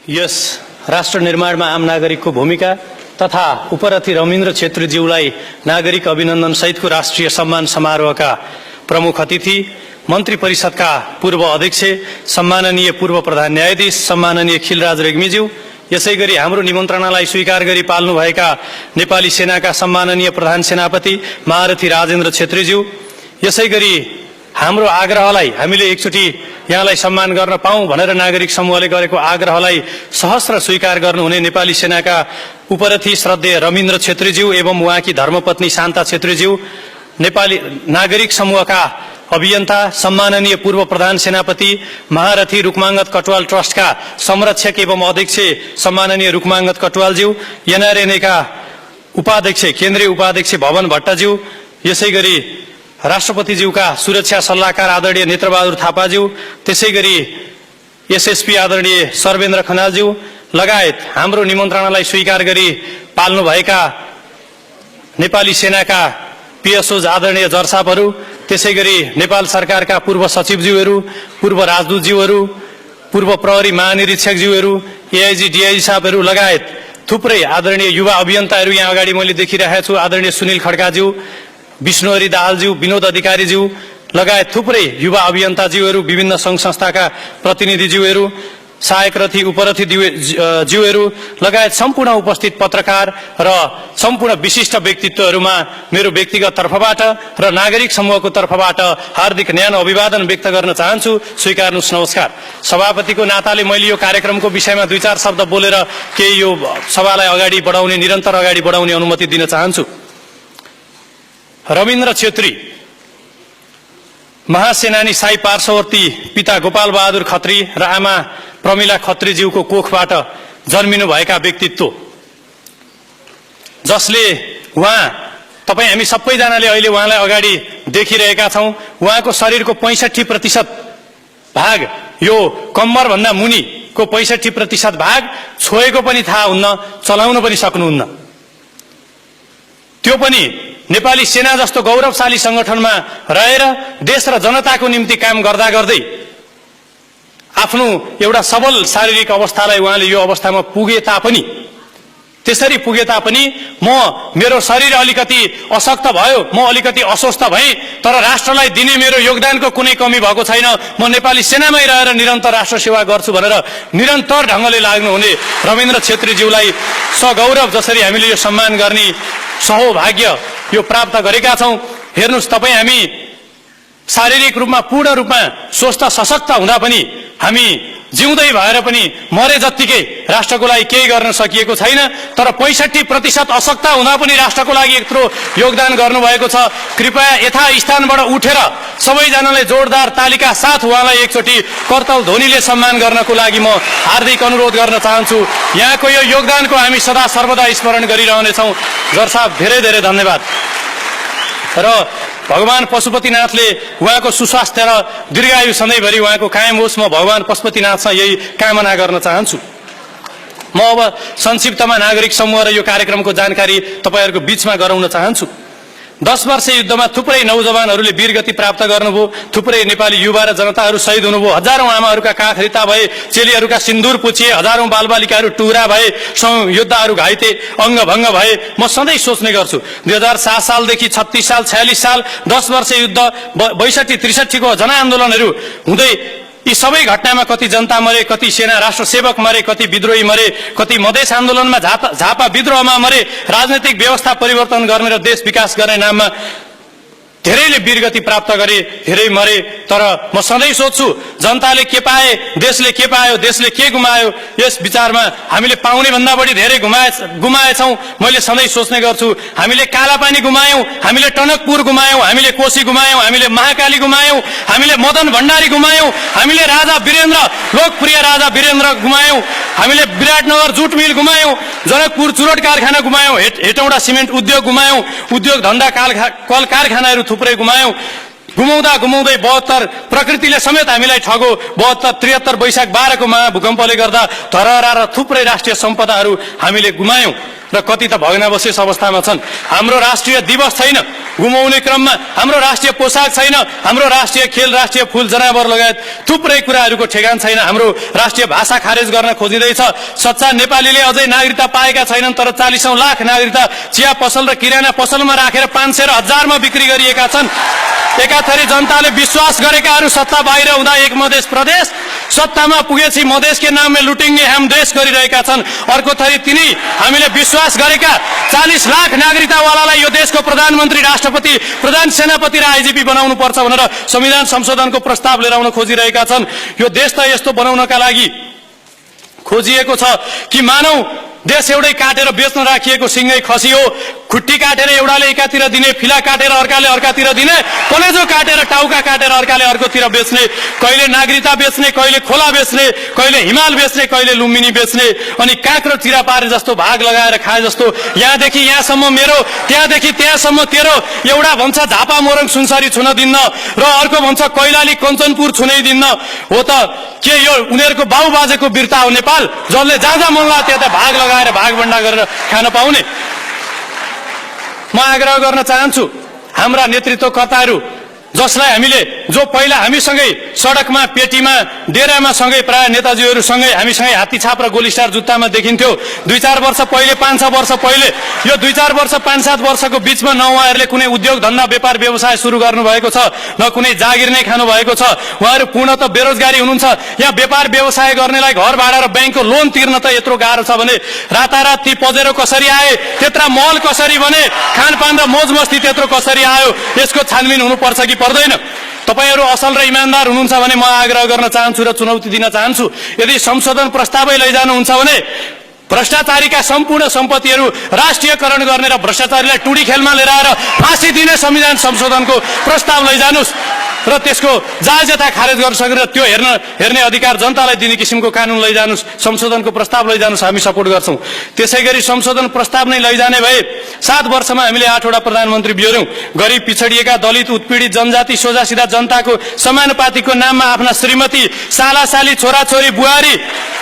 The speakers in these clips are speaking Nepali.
यस राष्ट्र निर्माणमा आम नागरिकको भूमिका तथा उपरथी रविन्द्र छेत्रीज्यूलाई नागरिक अभिनन्दन सहितको राष्ट्रिय सम्मान समारोहका प्रमुख अतिथि, मन्त्री परिषदका पूर्व अध्यक्ष, सम्माननीय पूर्व प्रधान न्यायाधीश सम्माननीय खिलराज रेग्मीज्यू, यसैगरी हाम्रो निमन्त्रणालाई स्वीकार गरी पाल्नुभएका नेपाली सेनाका सम्माननीय प्रधान सेनापति महारथी राजेन्द्र छेत्रीज्यू, यसैगरी हाम्रो आग्रहलाई हामीले एकचोटि यहाँलाई सम्मान गर्न पाऊँ भनेर नागरिक समूहले गरेको आग्रहलाई सहस्र स्वीकार गर्नुहुने नेपाली सेनाका उपरथी श्रद्धेय रविन्द्र छेत्रीज्यू एवं उहाँकी धर्मपत्नी शान्ता छेत्रीज्यू, नेपाली नागरिक समूहका अभियन्ता सम्माननीय पूर्व प्रधान सेनापति महारथी रुक्माङ्गद कटुवाल ट्रस्टका संरक्षक एवं अध्यक्ष सम्माननीय रुक्माङ्गद कटुवालज्यू, एनआरएनएका उपाध्यक्ष केन्द्रीय उपाध्यक्ष भवन भट्टज्यू, यसैगरी राष्ट्रपतिज्यूका सुरक्षा सल्लाहकार आदरणीय नेत्रबहादुर थापाज्यू, त्यसैगरी एसएसपी आदरणीय सर्वेन्द्र खनालज्यू लगायत हाम्रो निमन्त्रणालाई स्वीकार गरी पाल्नुभएका नेपाली सेनाका पिएसओज आदरणीय जर्सापहरू, त्यसैगरी नेपाल सरकारका पूर्व सचिवज्यूहरू, पूर्व राजदूतज्यूहरू, पूर्व प्रहरी महानिरीक्षकज्यूहरू, एआइजी डीआइजी साहबहरू लगायत थुप्रै आदरणीय युवा अभियन्ताहरू यहाँ अगाडि मैले देखिरहेको छु, आदरणीय सुनिल खड्काज्यू, विष्णुहरी दाहालज्यू, विनोद अधिकारीज्यू लगायत थुप्रै युवा अभियन्ताज्यूहरू, विभिन्न सङ्घ संस्थाका प्रतिनिधिज्यूहरू, सहायक रथी उपरथी ज्यूहरू लगायत सम्पूर्ण उपस्थित पत्रकार र सम्पूर्ण विशिष्ट व्यक्तित्वहरूमा मेरो व्यक्तिगत तर्फबाट र नागरिक समूहको तर्फबाट हार्दिक न्यानो अभिवादन व्यक्त गर्न चाहन्छु। स्वीकार्नुहोस्। नमस्कार। सभापतिको नाताले मैले यो कार्यक्रमको विषयमा 2-4 शब्द बोलेर केही यो सभालाई अगाडि बढाउने, निरन्तर अगाडि बढाउने अनुमति दिन चाहन्छु। रविन्द्र छेत्री महासेनानी साई पार्श्ववर्ती पिता गोपाल बहादुर खत्री र आमा प्रमिला खत्रीज्यूको कोखबाट जन्मिनु भएका व्यक्तित्व, जसले तपाई हामी सबैजनाले अहिले उहाँलाई अगाडि देखिरहेका छौं। उहाँको शरीरको 65% भाग, यो कम्मर भन्दा मुनिको 65% भाग छोएको पनि थाहा हुन्न, चलाउन पनि सक्नुहुन्न। त्यो पनि नेपाली सेना जस्तो गौरवशाली संगठनमा रहेर देश र जनताको निम्ति काम गर्दा गर्दै आफ्नो एउटा सबल शारीरिक अवस्थालाई उहाँले यो अवस्थामा पुगे तापनि, त्यसरी पुगे तापनि मेरो शरीर अलिकति अशक्त भयो, म अलिकति अस्वस्थ भएँ, तर राष्ट्रलाई दिने मेरो योगदानको कुनै कमी भएको छैन, म नेपाली सेनामै रहेर निरन्तर राष्ट्र सेवा गर्छु भनेर निरन्तर ढंगले लाग्नुहुने रविन्द्र छेत्रीज्यूलाई सगौरव जसरी हामीले यो सम्मान गर्ने सौभाग्य यो प्राप्त गरेका छौं। हेर्नुस्, तपाई हामी शारीरिक रूपमा पूर्ण रूपमा स्वस्थ सशक्त हुँदा पनि हामी जिउँदै भएर पनि मरे जत्तिकै राष्ट्रको लागि केही गर्न सकिएको छैन, तर 65% अशक्ता हुँदा पनि राष्ट्रको लागि यत्रो योगदान गर्नुभएको छ। कृपया यथा स्थानबाट उठेर सबैजनाले जोरदार तालिका साथ उहाँलाई एकचोटि करताल ध्वनिले सम्मान गर्नको लागि म हार्दिक अनुरोध गर्न चाहन्छु। यहाँको यो योगदानको हामी सदा सर्वदा स्मरण गरिरहनेछौँ। जर्साब, धेरै धेरै धन्यवाद। र भगवान पशुपतिनाथले उहाँको सुस्वास्थ्य र दीर्घायु सधैँभरि उहाँको कायम होस्, म भगवान पशुपतिनाथसँग यही कामना गर्न चाहन्छु। म अब संक्षिप्तमा नागरिक समूह र यो कार्यक्रमको जानकारी तपाईहरुको बीचमा गराउन चाहन्छु। 10 वर्ष युद्धमा थुप्रै नौजवानहरूले वीरगति प्राप्त गर्नुभयो, थुप्रै नेपाली युवा र जनताहरू शहीद हुनुभयो, हजारौं आमाहरूका काख रित्ता भए, चेलीहरूका सिन्दूर पुछिए, हजारौं बालबालिकाहरू टुरा भए, योद्धाहरू घाइते अंगभंग भए। म सधैँ सोच्ने गर्छु 2007 सालदेखि 36 साल 46 साल 10 वर्ष युद्ध 62-63 को जनआन्दोलनहरू हुँदै यी सबै घटनामा कति जनता मरे, कति सेना राष्ट्र सेवक मरे, कति विद्रोही मरे, कति मधेस आन्दोलनमा झापा विद्रोहमा मरे, राजनीतिक व्यवस्था परिवर्तन गर्ने र देश विकास गर्ने नाममा धेरैले वीरगति प्राप्त गरे, धेरै मरे। तर म सधैँ सोच्छु जनताले के पाए, देशले के पायो, देशले के गुमायो, यस विचारमा हामीले पाउने भन्दा बढी धेरै गुमाएछौं। मैले सधैँ सोच्ने गर्छु हामीले कालापानी गुमायौं, हामीले टनकपुर गुमायौं, हामीले कोशी गुमायौं, हामीले महाकाली गुमायौं, हामीले मदन भण्डारी गुमायौं, हामीले राजा वीरेन्द्र लोकप्रिय राजा वीरेन्द्र गुमायौं, हामीले विराटनगर जुट मिल गुमायौं, जनकपुर चुरोट कारखाना गुमायौं, हेटौडा सिमेन्ट उद्योग गुमायौं, उद्योग धन्दा कल कारखानाहरू थुप्रै गुमायौं। गुमाउँदा गुमाउँदै 72 प्रकृतिले समेत हामीलाई ठगो। 72-73 वैशाख 12 को महाभूकम्पले गर्दा धरहरा र थुप्रै राष्ट्रिय सम्पदाहरू हामीले गुमायौं र कति त भग्नावशेष अवस्थामा छन्। हाम्रो राष्ट्रिय दिवस छैन, गुमाउने क्रममा हाम्रो राष्ट्रिय पोशाक छैन, हाम्रो राष्ट्रिय खेल, राष्ट्रिय फूल, जनावर लगायत थुप्रै कुराहरूको ठेगान छैन। हाम्रो राष्ट्रिय भाषा खारेज गर्न खोजिँदैछ। सच्चा नेपालीले अझै नागरिकता पाएका छैनन्, तर 40औं लाख नागरिकता चिया पसल र किराना पसलमा राखेर 500 र 1000मा बिक्री गरिएका छन्। एकाथरी जनताले विश्वास गरेकाहरू सत्ता बाहिर हुँदा एक मधेस प्रदेश, सत्तामा पुगेपछि मधेस के नाममा लुटिङ्गे हम देश गरिरहेका छन्। अर्को थरी तिनी हामीले विश्वास गरेका 40 लाख नागरिकतावालालाई यो देशको प्रधानमन्त्री, राष्ट्रपति, प्रधान सेनापति र आइजिपी बनाउनु पर्छ भनेर संविधान संशोधनको प्रस्ताव लिएर आउन खोजिरहेका छन्। यो देश त यस्तो बनाउनका लागि खोजिएको छ कि मानौ देश एउटै काटेर बेच्न राखिएको सिंगै खसी हो। खुट्टी काटेर एउटाले एकातिर दिने, फिला काटेर अर्काले अर्कातिर दिने, कलेजो काटेर टाउका काटेर अर्काले अर्कोतिर बेच्ने, कहिले नागरिकता बेच्ने, कहिले खोला बेच्ने, कहिले हिमाल बेच्ने, कहिले लुम्बिनी बेच्ने, अनि काँक्रो चिरा पारे जस्तो भाग लगाएर खाए जस्तो यहाँदेखि यहाँसम्म मेरो, त्यहाँदेखि त्यहाँसम्म तेरो, एउटा भन्छ झापा मोरङ सुनसरी छुन दिन्न र अर्को भन्छ कैलाली कञ्चनपुर छुनै दिन्न। हो त के यो उनीहरूको बाबुबाजेको बिर्ता हो नेपाल, जसले जहाँ जहाँ मन लाग्यो त्यता भाग लगाएर भागभण्डा गरेर खान पाउने? म आग्रह गर्न चाहन्छु हाम्रा नेतृत्वकर्ताहरू, जसलाई हामीले, जो पहिला हामीसँगै सडकमा, पेटीमा, डेरामा सँगै, प्राय नेताजीहरूसँगै हामीसँगै हात्ती छाप र गोली स्टार जुत्तामा देखिन्थ्यो 2-4 वर्ष पहिले, 5-6 वर्ष पहिले। यो 2-4 वर्ष, 5-7 वर्षको बीचमा न उहाँहरूले कुनै उद्योग धन्दा, व्यापार व्यवसाय सुरु गर्नुभएको छ, न कुनै जागिर नै खानु भएको छ। उहाँहरू पूर्णतः बेरोजगारी हुनुहुन्छ। यहाँ व्यापार व्यवसाय गर्नेलाई घर भाडा र बैंकको लोन तिर्न त यत्रो गाह्रो छ भने रातारात ती पजेरो कसरी आए, त्यत्रा महल कसरी बने, खानपान र मोज मस्ती त्यत्रो कसरी आयो, यसको छानबिन हुनुपर्छ कि पर्दैन? तपाईहरू असल र इमानदार हुनुहुन्छ भने म आग्रह गर्न चाहन्छु र चुनौती दिन चाहन्छु, यदि संशोधन प्रस्तावै लैजानुहुन्छ भने भ्रष्टाचारीका सम्पूर्ण सम्पत्तिहरू राष्ट्रियकरण गर्ने र भ्रष्टाचारीलाई टुडी खेलमा लिएर आएर फाँसी दिने संविधान संशोधनको प्रस्ताव लैजानुस् र त्यसको जायजता खारेज गर्न सकेर त्यो हेर्ने अधिकार जनतालाई दिने किसिमको कानुन लैजानुस्, संशोधनको प्रस्ताव लैजानुस्, हामी सपोर्ट गर्छौं। त्यसैगरी संशोधन प्रस्ताव नै लैजाने भए 7 वर्षमा हामीले 8 वटा प्रधानमन्त्री बिहोर्यौं। गरिब, पिछडिएका, दलित, उत्पीडित जनजाति, सोझा सिधा जनताको समानुपातिको नाममा आफ्ना श्रीमती, सालासाली, छोराछोरी, बुहारी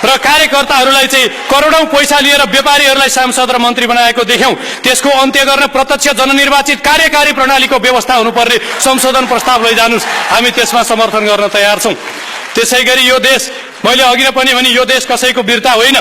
र कार्यकर्ताहरूलाई चाहिँ करोडौं पैसा लिएर व्यापारीहरूलाई सांसद र मन्त्री बनाएको देख्यौं। त्यसको अन्त्य गर्न प्रत्यक्ष जननिर्वाचित कार्यकारी प्रणालीको व्यवस्था हुनुपर्ने संशोधन प्रस्ताव लैजानुस्, हामी त्यसमा समर्थन गर्न तयार छौं। त्यसैगरी यो देश, मैले अघि नै पनि भने, यो देश कसैको बिर्ता होइन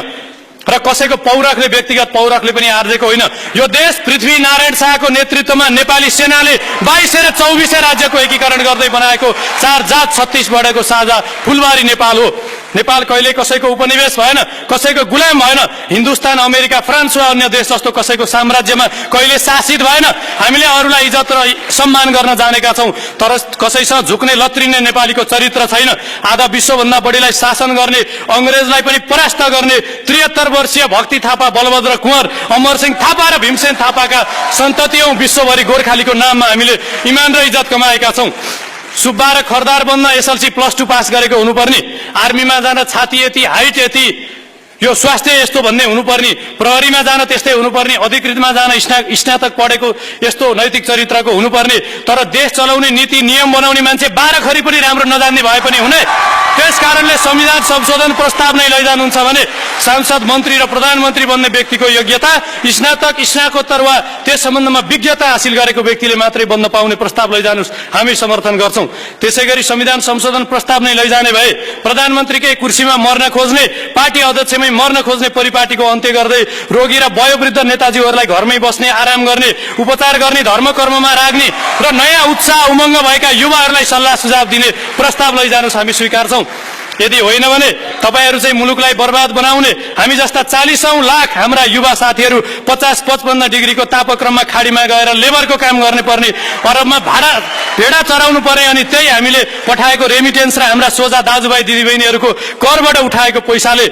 र कसैको पौरखले, व्यक्तिगत पौरखले पनि आर्जेको होइन। यो देश पृथ्वीनारायण शाहको नेतृत्वमा नेपाली सेनाले 22 र 24 राज्यको एकीकरण गर्दै बनाएको 4 जात 36 वडाको साझा फुलबारी नेपाल हो। नेपाल कहिले कसैको उपनिवेश भएन, कसैको गुलाम भएन। हिन्दुस्तान, अमेरिका, फ्रान्स वा अन्य देश जस्तो कसैको साम्राज्यमा कहिले शासित भएन। हामीले अरूलाई इज्जत र सम्मान गर्न जानेका छौं, तर कसैसँग झुक्ने, लत्रिने नेपालीको चरित्र छैन। आधा विश्वभन्दा बढीलाई शासन गर्ने, अंग्रेजलाई पनि परास्त गर्ने 73 वर्षीय भक्ति थापा, बलभद्र कुँवर, अमरसिंह थापा र भीमसेन थापाका सन्ततियौं विश्वभरि गोर्खालीको नाममा हामीले इमान र इज्जत कमाएका छौं। सुब्बा र खरदार बन्न एसएलसी +2 पास गरेको हुनुपर्ने, आर्मीमा जान छाती यति, हाइट यति, यो स्वास्थ्य यस्तो भन्ने हुनुपर्ने, प्रहरीमा जान त्यस्तै हुनुपर्ने, अधिकृतमा जान स्नातक पढेको यस्तो नैतिक चरित्रको हुनुपर्ने, तर देश चलाउने, नीति नियम बनाउने मान्छे 12 खरी पनि राम्रो नजान्ने भए पनि हुने। त्यसकारणले संविधान संशोधन प्रस्ताव नै लैजानुहुन्छ भने सांसद, मन्त्री र प्रधानमन्त्री बन्ने व्यक्तिको योग्यता स्नातक, स्नाकोत्तर वा त्यस सम्बन्धमा विज्ञता हासिल गरेको व्यक्तिले मात्रै बन्न पाउने प्रस्ताव लैजानुस्, हामी समर्थन गर्छौं। त्यसैगरी संविधान संशोधन प्रस्ताव नै लैजाने भए प्रधानमन्त्रीकै कुर्सीमा मर्न खोज्ने, पार्टी अध्यक्षमै मर्न खोज्ने परिपाटीको अन्त्य गर्दै रोगी र वयोवृद्ध नेताजीहरूलाई घरमै बस्ने, आराम गर्ने, उपचार गर्ने, धर्म कर्ममा राख्ने र नयाँ उत्साह उमङ्ग भएका युवाहरूलाई सल्लाह सुझाव दिने प्रस्ताव लैजानुस्, हामी स्वीकार्छौं। यदि होइन भने तपाईहरू चाहिँ मुलुकलाई बर्बाद बनाउने, हामी जस्ता 40औं लाख हाम्रा युवा साथीहरू 50-55 डिग्रीको तापक्रममा खाडीमा गएर लेबरको काम गर्ने पर्ने, अरबमा भेडा चराउनु पर्ने, अनि त्यही हामीले पठाएको रेमिटेन्स र हाम्रा सोझा दाजुभाइ दिदीबहिनीहरूको करबाट उठाएको पैसाले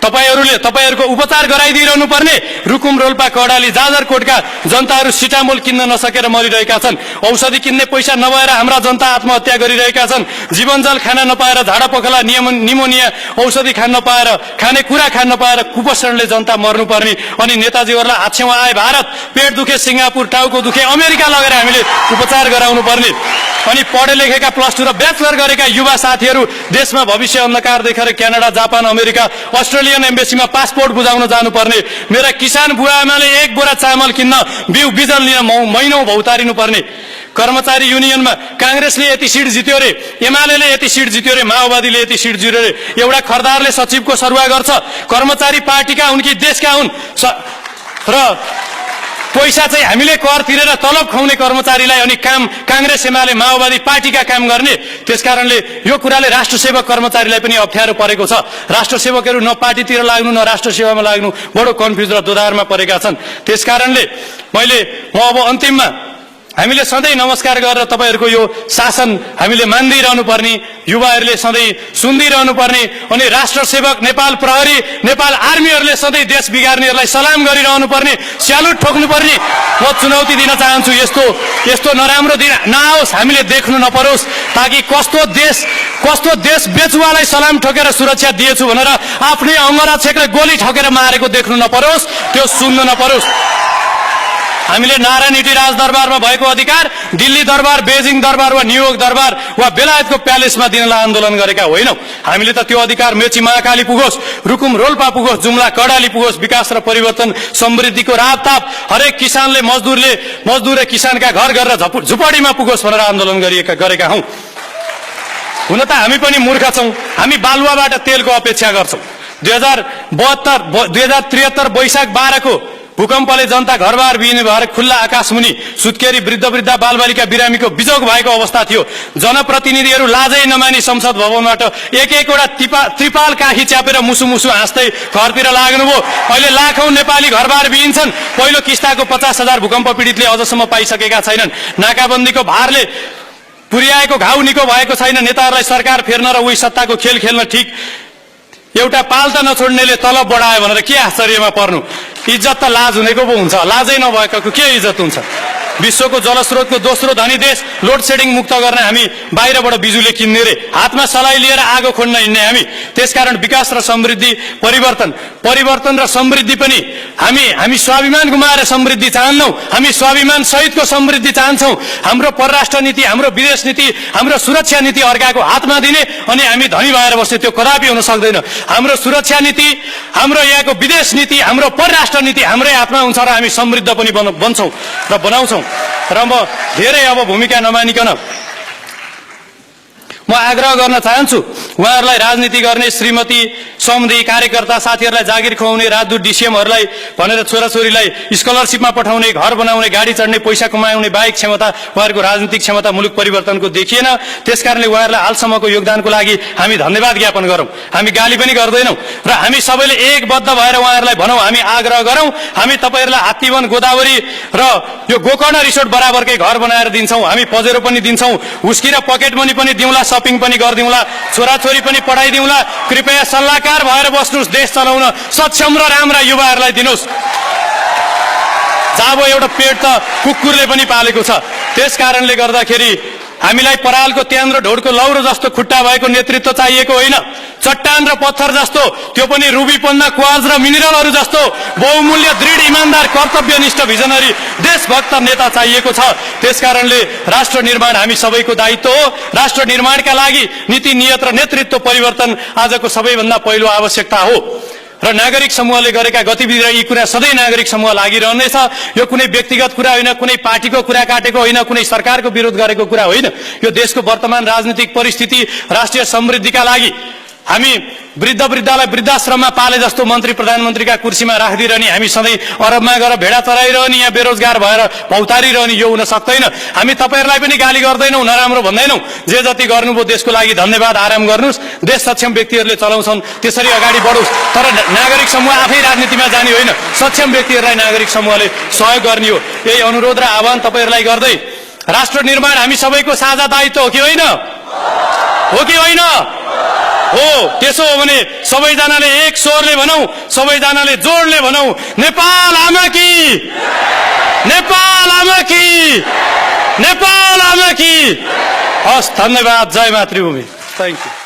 तपाईहरूको उपचार गराइदिइरहनु पर्ने, रुकुम, रोल्पा, कडाली, जाजरकोटका जनताहरू सिटामोल किन्न नसकेर मरिरहेका छन्। औषधि किन्ने पैसा नभएर हाम्रा जनता आत्महत्या गरिरहेका छन्। जीवनजल खान नपाएर, झाडा पखला, निमोनिया औषधि खान नपाएर, खाने कुरा खान नपाएर कुपोषणले जनता मर्नुपर्ने, अनि नेताजीहरूलाई हाछेउ आए भारत, पेट दुखे सिङ्गापुर, टाउको दुखे अमेरिका लगेर हामीले उपचार गराउनु पर्ने, अनि पढे लेखेका +2 र ब्याचलर गरेका युवा साथीहरू देशमा भविष्य अन्धकार देखेर क्यानाडा, जापान, अमेरिका, अस्ट्रेलियन एम्बेसीमा पासपोर्ट बुझाउन जानुपर्ने, मेरा किसान बुवा आमाले 1 बोरा चामल किन्न बिउ बिजन लिन महिनौं भौतारिनु पर्ने। कर्मचारी युनियनमा कांग्रेसले यति सिट जित्यो रे, एमालेले यति सिट जित्यो रे, माओवादीले यति सिट जित्यो रे। एउटा खरदारले सचिवको सरुवा गर्छ, कर्मचारी पार्टीका हुन् कि देशका हुन् र पैसा चाहिँ हामीले कर तिरेर तलब खुवाउने कर्मचारीलाई अनि काम कांग्रेस एमाले माओवादी पार्टीका काम गर्ने। त्यसकारणले यो कुराले राष्ट्र सेवक कर्मचारीलाई पनि अप्ठ्यारो परेको छ। राष्ट्र सेवकहरू न पार्टीतिर लाग्नु न राष्ट्र सेवामा लाग्नु बडो कन्फ्युज र दोधारमा परेका छन्। त्यसकारणले म अब अन्तिममा हामीले सधैँ नमस्कार गरेर तपाईहरुको यो शासन हामीले मान्दै रहनु पर्ने, युवाहरूले सधैँ सुन्दै रहनु पर्ने अनि राष्ट्र सेवक नेपाल प्रहरी नेपाल आर्मीहरूले सधैँ देश बिगार्नेहरूलाई सलाम गरिरहनु पर्ने, स्यालुट ठोक्नु पर्ने म चुनौती दिन चाहन्छु। यस्तो नराम्रो दिन नआओस्, हामीले देख्नु नपरोस्, ताकि कस्तो देश बेचुवालाई सलाम ठोकेर सुरक्षा दिएछु भनेर आफ्नै अंगरा छेक्रे गोली ठोकेर मारेको देख्नु नपरोस्, त्यो सुन्नु नपरोस्। हामीले नारायण राजदरबारमा भएको अधिकार दिल्ली दरबार, बेजिङ दरबार वा न्युयोर्क दरबार वा बेलायतको प्यालेसमा दिनलाई आन्दोलन गरेका होइनौं। हामीले त त्यो अधिकार मेची महाकाली पुगोस्, रुकुम रोल्पा पुगोस्, जुम्ला कडाली पुगोस्, विकास र परिवर्तन समृद्धिको रापताप हरेक किसानले मजदुर र किसानका घर गरेर झुपडीमा पुगोस् भनेर आन्दोलन गरेका हौं। हुन त हामी पनि मूर्ख छौं, हामी बालुवाबाट तेलको अपेक्षा गर्छौं। 2073 वैशाख 12 को भूकम्पले जनता घरबार विहीन भएर खुल्ला आकाशमुनि सुत्केरी वृद्ध बालबालिका बिरामीको बिजोग भएको अवस्था थियो। जनप्रतिनिधिहरू लाजै नमानी संसद भवनबाट एक-एकवटा त्रिपाल काखी च्यापेर मुसु हाँस्दै घरतिर लाग्नुभयो। अहिले लाखौं नेपाली घरबार विहीन छन्। पहिलो किस्ताको 50,000 भूकम्प पीडितले अझसम्म पाइसकेका छैनन्। नाकाबन्दीको भारले पुर्याएको घाउ निको भएको छैन। नेताहरूलाई सरकार फेर्न र उही सत्ताको खेल खेल्न ठिक एउटा पाल्टा नछोड्नेले तलब बढायो भनेर के आश्चर्यमा पर्नु। इज्जत त लाज हुनेको पो हुन्छ, लाजै नभएकोको के इज्जत हुन्छ। विश्वको जलस्रोतको दोस्रो धनी देश, लोड सेडिङ मुक्त गर्न हामी बाहिरबाट बिजुली किन्ने रे, हातमा सलाई लिएर आगो खोज्न हिँड्ने हामी। त्यसकारण विकास र समृद्धि, परिवर्तन र समृद्धि पनि हामी स्वाभिमान गुमाएर समृद्धि चाहन्नौ। हामी स्वाभिमान सहितको समृद्धि चाहन्छौं। हाम्रो परराष्ट्र नीति, हाम्रो विदेश नीति, हाम्रो सुरक्षा नीति अर्काको हातमा दिने अनि हामी धनी भएर बस्ने, त्यो कदापि हुन सक्दैन। हाम्रो सुरक्षा नीति, हाम्रो यहाँको विदेश नीति, हाम्रो परराष्ट्र नीति हाम्रै हातमा हुन्छ र हामी समृद्ध पनि बन्छौं र बनाउँछौं। र म धेरै अब भूमिका नमानिकन म आग्रह गर्न चाहन्छु उहाँहरूलाई राजनीति गर्ने श्रीमती, समधी, कार्यकर्ता साथीहरूलाई जागिर खुवाउने, राजदूत, डीसीएमहरूलाई भनेर छोराछोरीलाई स्कलरशिपमा पठाउने, घर बनाउने, गाडी चढ्ने, पैसा कमाउने बाहेक क्षमता उहाँहरूको राजनीतिक क्षमता मुलुक परिवर्तनको देखिएन। त्यसकारणले उहाँहरूलाई हालसम्मको योगदानको लागि हामी धन्यवाद ज्ञापन गरौं। हामी गाली पनि गर्दैनौं र हामी सबैले एकबद्ध भएर उहाँहरूलाई भनौं, हामी आग्रह गरौं, हामी तपाईहरुलाई हात्तीवन, गोदावरी र यो गोकर्ण रिसोर्ट बराबरकै घर बनाएर दिन्छौं। हामी पजेरो पनि दिन्छौं, उस्की र पकेट मनी पनि दिउँला, शपिङ पनि गरिदिउँला, छोराछोरी पनि पढाइदिउँला। कृपया सल्लाहकार भएर बस्नुस्, देश चलाउन सक्षम र राम्रा युवाहरूलाई दिनुस्। जाबो एउटा पेट त कुकुरले पनि पालेको छ। त्यसकारणले गर्दाखेरि हामीलाई परालको त्यान र ढोडको लौरो जस्तो खुट्टा भएको नेतृत्व चाहिएको होइन। चट्टान र पत्थर जस्तो, त्यो पनि रुबी, पन्ना, क्वार्ज र मिनरलहरू जस्तो बहुमूल्य, दृढ, इमानदार, कर्तव्यनिष्ठ, भिजनरी, देशभक्त नेता चाहिएको छ। त्यसकारणले राष्ट्र निर्माण हामी सबैको दायित्व हो। राष्ट्र निर्माणका लागि नीति, नियत र नेतृत्व परिवर्तन आजको सबैभन्दा पहिलो आवश्यकता हो र नागरिक समूहले गरेका गतिविधि र यी कुरा सधैँ नागरिक समूह लागिरहनेछ। यो कुनै व्यक्तिगत कुरा होइन, कुनै पार्टीको कुरा काटेको होइन, कुनै सरकारको विरोध गरेको कुरा होइन। यो देशको वर्तमान राजनीतिक परिस्थिति, राष्ट्रिय समृद्धिका लागि हामी वृद्धलाई वृद्धाश्रममा पाले जस्तो मन्त्री प्रधानमन्त्रीका कुर्सीमा राखिदिरहने, हामी सधैँ अरबमा गएर भेडा चराइरहने, यहाँ बेरोजगार भएर भौतारिरहने, यो हुन सक्दैन। हामी तपाईहरुलाई पनि गाली गर्दैनौं, नराम्रो भन्दैनौं। जे जति गर्नुभयो देशको लागि धन्यवाद, आराम गर्नुस्। देश सक्षम व्यक्तिहरूले चलाउँछन्, त्यसरी अगाडि बढोस्। तर नागरिक समूह आफै राजनीतिमा जाने होइन, सक्षम व्यक्तिहरूलाई नागरिक समूहले सहयोग गर्ने हो। यही अनुरोध र आह्वान तपाईहरुलाई गर्दै, राष्ट्र निर्माण हामी सबैको साझा दायित्व हो कि होइन? हो कि होइन? हो। त्यसो हो भने सबैजनाले एक स्वरले भनौं, सबैजनाले जोडले भनौं, नेपाल आमा की, नेपाल आमा की, नेपाल आमा की। हस्, धन्यवाद। जय मातृभूमि। Thank you.